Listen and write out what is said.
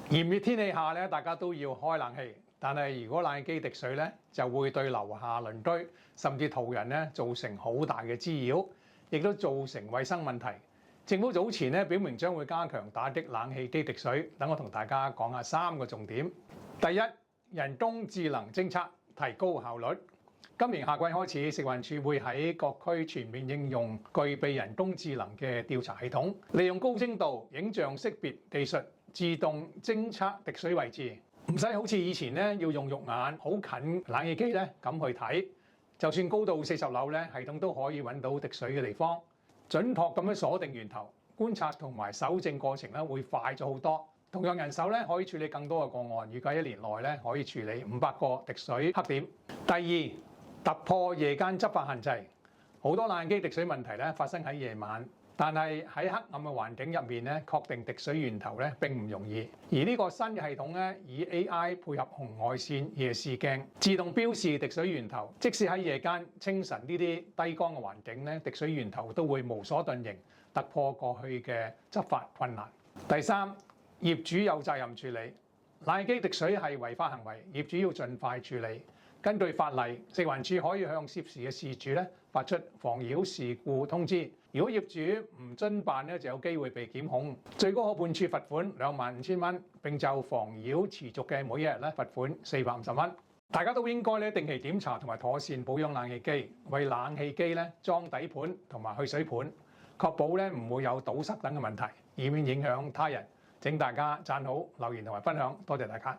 炎熱天氣下咧，大家都要開冷氣，但係如果冷氣機滴水咧，就會對樓下鄰居甚至途人咧造成好大嘅滋擾，亦都造成衛生問題。政府早前咧表明將會加強打擊冷氣機滴水，等我同大家講下3個重點。第一，人工智能偵測提高效率。今年夏季開始，食環署會喺各區全面應用具備人工智能嘅調查系統，利用高精度影像識別技術，自動偵測滴水位置，唔使好似以前咧要用肉眼好近冷氣機咧咁去睇，就算高到40樓咧，系統都可以揾到滴水嘅地方，準確咁樣鎖定源頭，觀察同埋搜證過程咧會快咗好多。同樣人手咧可以處理更多嘅個案，預計1年內咧可以處理500個滴水黑點。第二，突破夜間執法限制，好多冷氣機滴水問題咧發生喺夜晚，但係喺黑暗嘅環境入面咧，確定滴水源頭咧並唔容易。而呢個新嘅系統咧，以 AI 配合紅外線夜視鏡，自動標示滴水源頭，即使喺夜間、清晨呢啲低光嘅環境咧，滴水源頭都會無所遁形，突破過去嘅執法困難。第三，業主有責任處理冷氣機滴水係違法行為，業主要盡快處理。根據法例，食環署可以向涉事嘅事主咧發出妨擾事故通知。如果業主唔遵辦咧，就有機會被檢控，最高可判處罰款25,000蚊，並就妨擾持續嘅每一日咧罰款450蚊。大家都應該咧定期檢查同埋妥善保養冷氣機，為冷氣機咧裝底盤同埋去水盤，確保咧唔會有堵塞等嘅問題，以免影響他人。請大家讚好、留言同埋分享，多謝大家。